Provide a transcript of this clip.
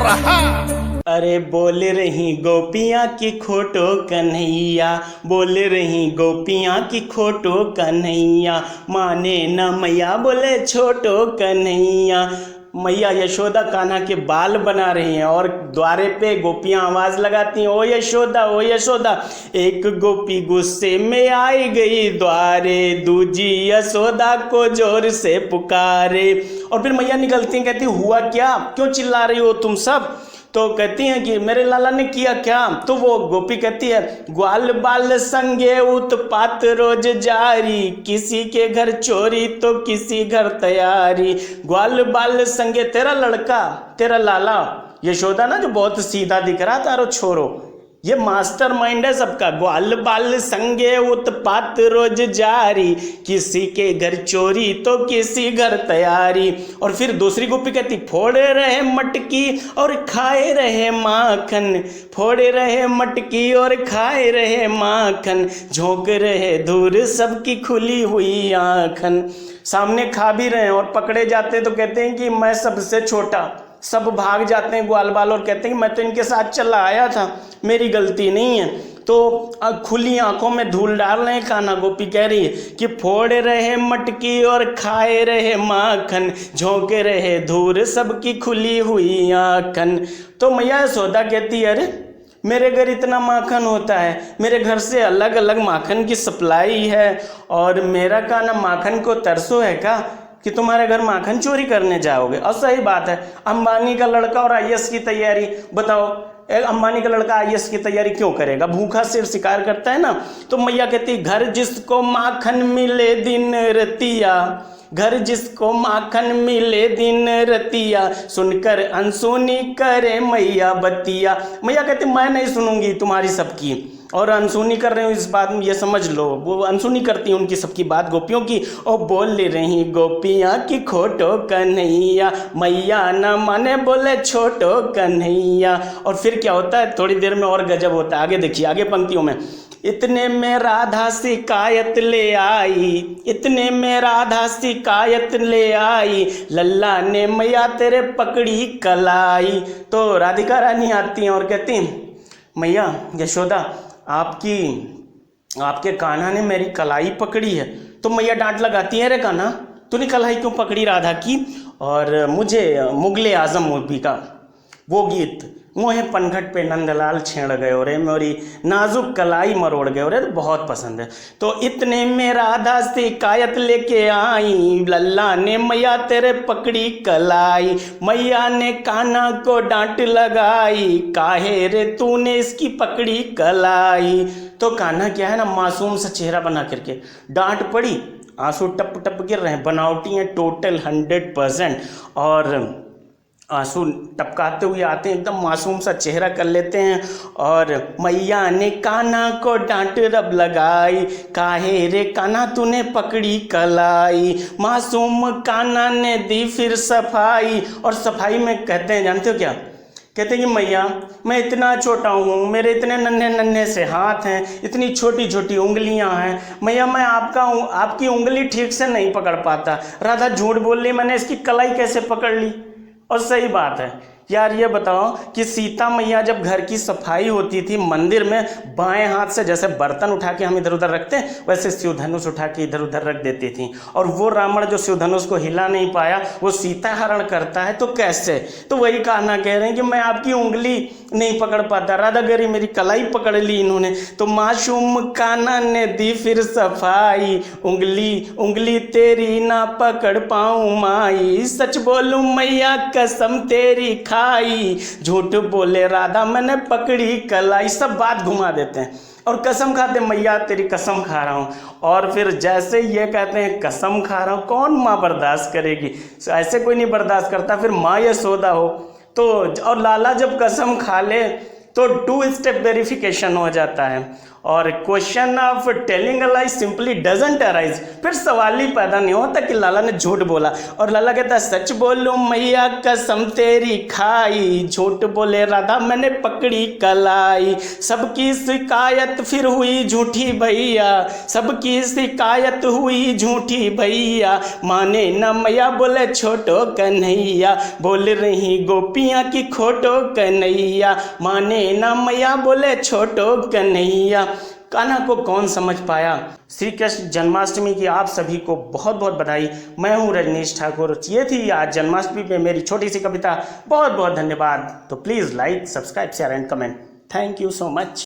अरे बोल रही गोपियाँ की खोटो कन्हैया, बोल रही गोपियाँ की खोटो कन्हैया, माने न मैया बोले छोटो कन्हैया। मैया यशोदा कान्हा के बाल बना रही हैं और द्वारे पे गोपियां आवाज लगाती हैं, ओ यशोदा ओ यशोदा। एक गोपी गुस्से में आई गई द्वारे, दूजी यशोदा को जोर से पुकारे। और फिर मैया निकलती हैं, कहती हुआ क्या, क्यों चिल्ला रही हो तुम सब। तो कहती हैं कि मेरे लाला ने किया क्या। तो वो गोपी कहती है, ग्वाल बाल संगे उत्पात रोज जारी, किसी के घर चोरी तो किसी घर तैयारी। ग्वाल बाल संगे, तेरा लड़का तेरा लाला यशोदा ना जो बहुत सीधा दिख रहा तारो छोरो, ये मास्टर माइंड है सबका। ग्वाल बाल संगे उत्पात रोज जारी, किसी के घर चोरी तो किसी घर तैयारी। और फिर दूसरी गोपी कहती, फोड़े रहे मटकी और खाए रहे माखन, फोड़े रहे मटकी और खाए रहे माखन, झोंक रहे दूर सबकी खुली हुई आंखन। सामने खा भी रहे हैं और पकड़े जाते तो कहते हैं कि मैं सबसे छोटा। सब भाग जाते हैं ग्वाल बाल और कहते हैं कि मैं तो इनके साथ चला आया था, मेरी गलती नहीं है। तो खुली आंखों में धूल डाल रहे हैं कान्हा। गोपी कह रही है कि फोड़े रहे मटकी और खाए रहे माखन, झोंके रहे धूर सबकी खुली हुई आंखन। तो मैया यशोदा कहती है, अरे मेरे घर इतना माखन होता है, मेरे घर से अलग अलग माखन की सप्लाई है, और मेरा कान्हा माखन को तरसो है क्या कि तुम्हारे घर माखन चोरी करने जाओगे। और सही बात है, अंबानी का लड़का और आईएएस की तैयारी, बताओ अंबानी का लड़का आईएएस की तैयारी क्यों करेगा, भूखा सिर शिकार करता है ना। तो मैया कहती, घर जिसको माखन मिले दिन रतिया, घर जिसको माखन मिले दिन रतिया, सुनकर अनसुनी करे मैया बतिया। मैया कहती, मैं नहीं सुनूंगी तुम्हारी सबकी, और अनसुनी कर रहे हो इस बात में ये समझ लो, वो अनसुनी करती हैं उनकी सबकी बात गोपियों की। और बोल रही गोपियाँ की खोटो कन्हैया, मैया न माने बोले छोटो कन्हैया। और फिर क्या होता है, थोड़ी देर में और गजब होता है, आगे देखिए आगे पंक्तियों में। इतने में राधा शिकायत ले आई, इतने में राधा शिकायत ले आई, लल्ला ने मैया तेरे पकड़ी कलाई। तो राधिका रानी आती हैं और कहती हैं, मैया यशोदा आपके कान्हा ने मेरी कलाई पकड़ी है। तो मैया डांट लगाती है, अरे कान्हा तूने कलाई क्यों पकड़ी राधा की। और मुझे मुगले आजम मूवी का वो गीत, मोहे पनघट पे नंदलाल छेड़ गए और मेरी नाजुक कलाई मरोड़ गए और बहुत पसंद है। तो इतने में राधा शिकायत लेके आई, लल्ला ने मैया तेरे पकड़ी कलाई, मैया ने कान्हा को डांट लगाई, काहे रे तूने इसकी पकड़ी कलाई। तो कान्हा क्या है ना, मासूम सा चेहरा बना करके, डांट पड़ी, आंसू टप टप गिर रहे हैं, बनावटी हैं टोटल 100%, और आंसू टपकाते हुए आते हैं, एकदम मासूम सा चेहरा कर लेते हैं। और मैया ने कान्हा को डांट रब लगाई, काहे रे कान्हा तूने पकड़ी कलाई। मासूम कान्हा ने दी फिर सफाई, और सफाई में कहते हैं, जानते हो क्या कहते हैं कि मैया मैं इतना छोटा हूँ, मेरे इतने नन्हे नन्हे से हाथ हैं, इतनी छोटी छोटी उंगलियाँ हैं, मैया मैं आपकी उंगली ठीक से नहीं पकड़ पाता। राधा झूठ बोल रही, मैंने इसकी कलाई कैसे पकड़ ली। और सही बात है यार, ये बताओ कि सीता मैया जब घर की सफाई होती थी मंदिर में, बाएं हाथ से जैसे बर्तन उठा के हम इधर उधर रखते हैं, वैसे शिव धनुष उठा के इधर उधर रख देती थी। और वो रावण जो शिव धनुष को हिला नहीं पाया, वो सीता हरण करता है, तो कैसे। तो वही कान्हा कह रहे हैं कि मैं आपकी उंगली नहीं पकड़ पाता, राधा गरी मेरी कलाई पकड़ ली इन्होंने। तो मासूम कान्हा ने दी फिर सफाई, उंगली तेरी ना पकड़ पाऊँ माई, सच बोलूँ मैया कसम तेरी खाई, झूठ बोले राधा मैंने पकड़ी कलाई। सब बात घुमा देते हैं और कसम खाते, मैया तेरी कसम खा रहा हूँ। और फिर जैसे ये कहते हैं कसम खा रहा हूँ, कौन माँ बर्दाश्त करेगी, ऐसे कोई नहीं बर्दाश्त करता। फिर माँ यशोदा हो तो, और लाला जब कसम खा ले तो 2 स्टेप वेरिफिकेशन हो जाता है। और question of telling a lie simply doesn't arise, फिर सवाल ही पैदा नहीं होता कि लाला ने झूठ बोला। और लाला कहता है सच बोलूं मैया कसम तेरी खाई, झूठ बोले राधा मैंने पकड़ी कलाई। सबकी शिकायत फिर हुई झूठी भैया, सबकी शिकायत हुई झूठी भैया, माने न मैया बोले छोटो कन्हैया, बोल रही गोपियाँ की खोटो कन्हैया, माने न मैया बोले छोटो कन्हैया। कान्हा को कौन समझ पाया। श्री कृष्ण जन्माष्टमी की आप सभी को बहुत बहुत बधाई। मैं हूं रजनीश ठाकुर। ये थी आज जन्माष्टमी पे मेरी छोटी सी कविता। बहुत बहुत धन्यवाद। तो please like, subscribe, share and comment. Thank you so much.